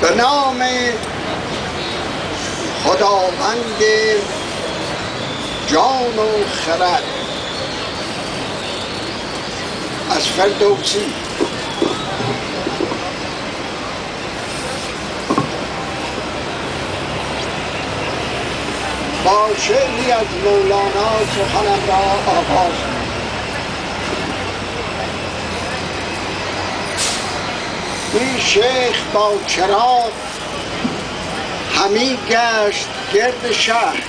به نام خداوند جان و خرد. از فردوسی. با شعری از مولانا سخنم را آغاز کنم. این شیخ با چراغ همی گشت گرد شهر،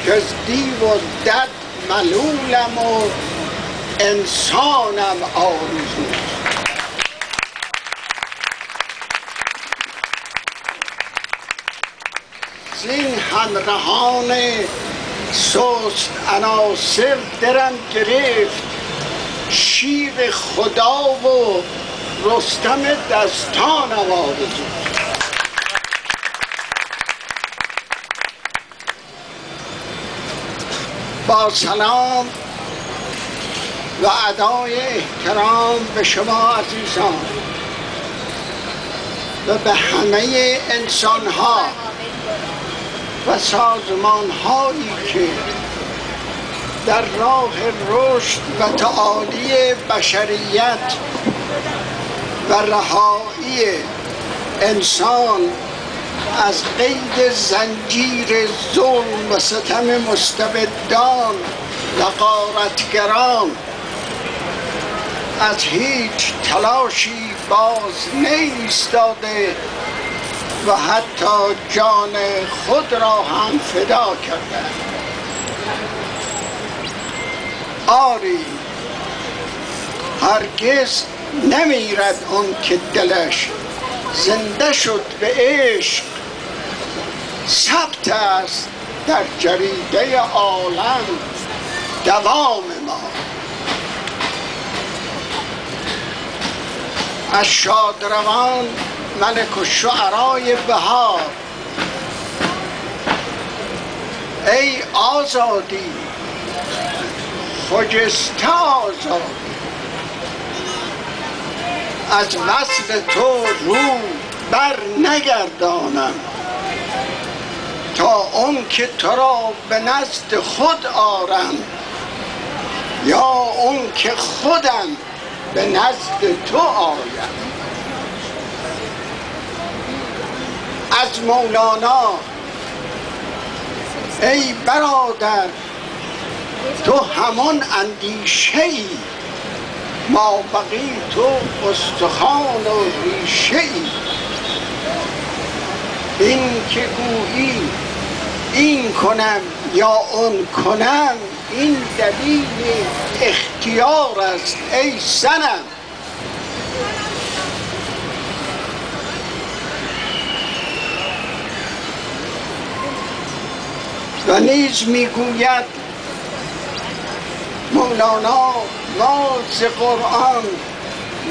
که از دیو و دد ملولم و انسانم آرزو. زین همراهان سست عناصر درم گرفت شیر خدا و رستم دستانم آرزو. با سلام و ادای احترام به شما عزیزان و به همه انسان‌ها و سازمان‌هایی که در راه رشد و تعالی بشریت و رهایی انسان از قید زنجیر ظلم و ستم مستبدان و غارتگران از هیچ تلاشی باز نایستاده و حتی جان خود را هم فدا کرده. آری هرگز نمیرد اون که دلش زنده شد به عشق، ثبت است در جریده عالم دوام ما. از شادروان ملک الشعرای بهار، ای آزادی خجسته آزادی، از وصل تو رو بر نگردانم تا اون که تو را به نزد خود آرم، یا اون که خودم به نزد تو آیم. از مولانا ای برادر تو همان اندیشه‌ای، ما بقی تو استخوان و ریشه‌ای. این که گویی این کنم یا اون کنم، این دلیل اختیار است ای صنم. و نیز میگوید مولانا ما ز قرآن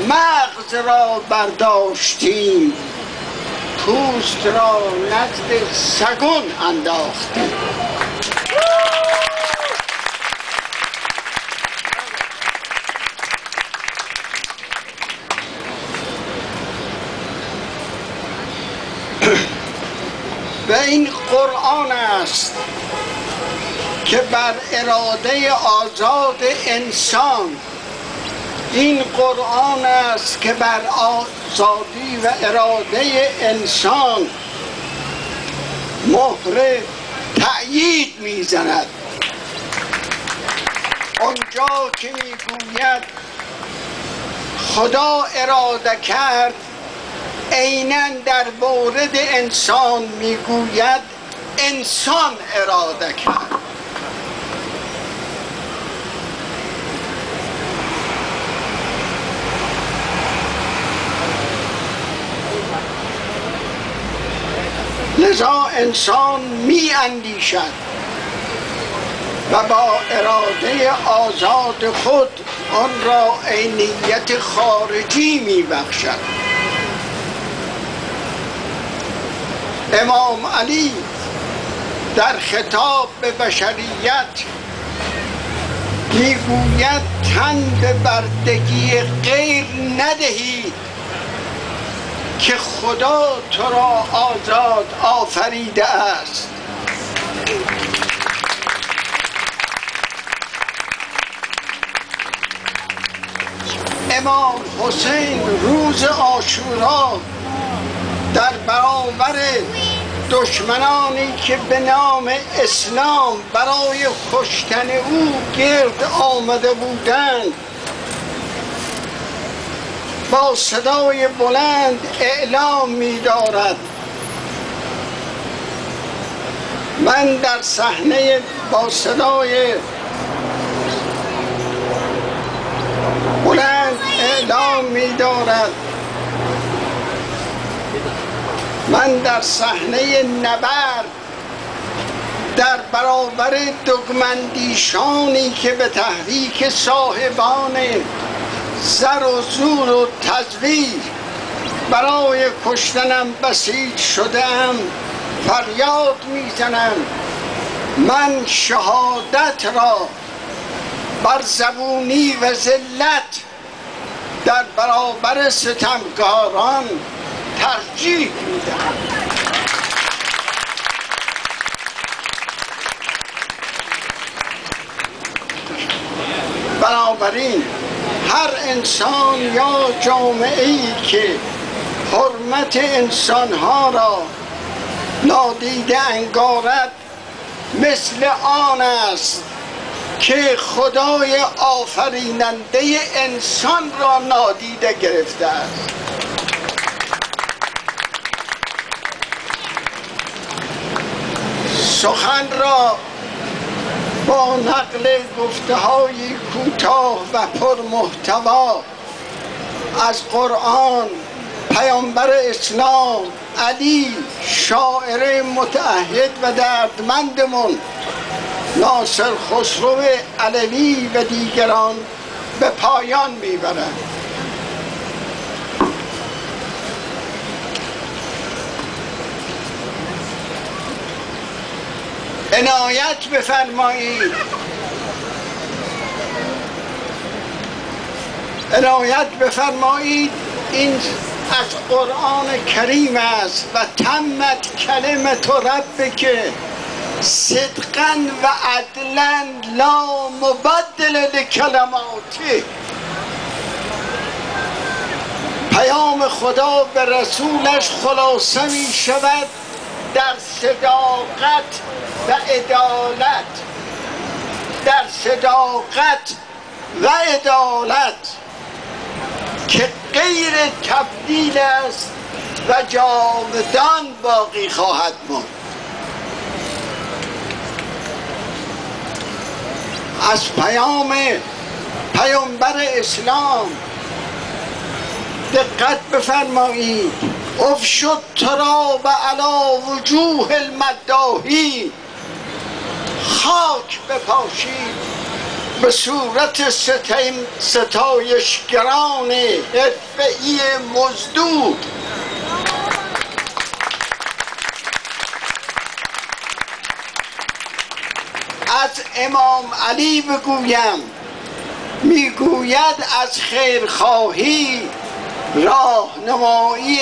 مغز را برداشتیم، پوست را نزد سگون انداختیم. و این قرآن است که بر اراده آزاد انسان، این قرآن است که بر آزادی و اراده انسان مهر تأیید میزند. اونجا که میگوید خدا اراده کرد، عیناً در مورد انسان میگوید انسان اراده کرد. لذا انسان می اندیشد و با اراده آزاد خود آن را عینیت خارجی می بخشد. امام علی در خطاب به بشریت میگوید تن به بردگی غیر ندهید که خدا تو را آزاد آفریده است. امام حسین روز عاشورا در برابر دشمنانی که به نام اسلام برای کشتن او گرد آمده بودند با صدای بلند اعلام می دارد من در صحنه با صدای بلند اعلام می دارد من در صحنه نبرد در برابر دگمندیشانی که به تحریک صاحبان زر و زور و تزویر برای کشتنم بسیج شده‌ام فریاد میزنم من شهادت را بر زبونی و ذلت در برابر ستمکاران ترجیح میدم. بنابراین هر انسان یا جامعه‌ای که حرمت انسانها را نادیده انگارد مثل آن است که خدای آفریننده انسان را نادیده گرفته است. سخن را با نقل گفته‌های کوتاه و پرمحتوا از قرآن پیامبر اسلام علی شاعر متعهد و دردمندمون ناصر خسرو علوی و دیگران به پایان میبرند. عنایت بفرمایید این از قرآن کریم است و تمت کلمت ربک صدقا و عدلا لا مبدل لکلماته. پیام خدا به رسولش خلاصه می شود در صداقت و عدالت، در صداقت و عدالت که غیر تبدیل است و جاودان باقی خواهد ماند. از پیام پیامبر اسلام دقت بفرمایید. افشوا التراب علی وجوه المداحی، خاک بپاشید به صورت ستایشگران حرفه‌ای مزدور. از امام علی بگویم، میگوید از خیرخواهی راهنمایی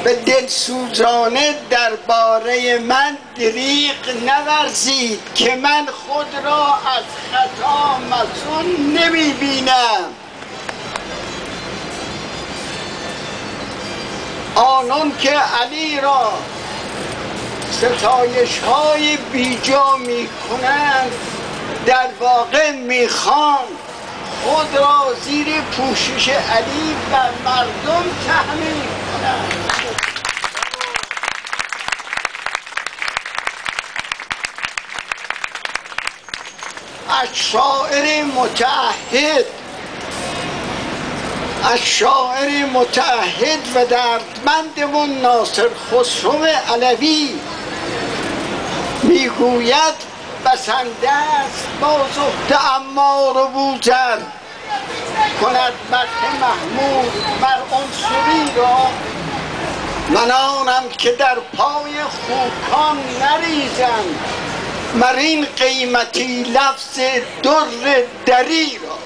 به دلسوزانه درباره من دریغ نورزید که من خود را از خطا مسون نمی بینم. آنان که علی را ستایش های بیجا می کنند در واقع می خوان خود را زیر پوشش علی بر مردم تحمیل کنند. از شاعر متعهد و دردمندمون ناصر خسرو علوی میگوید بسنده است با زهد عمار و بوذر کند مدح محمود بر عنصری را. من آنم که در پای خوکان نریزم مر این قیمتی لفظ در دری را.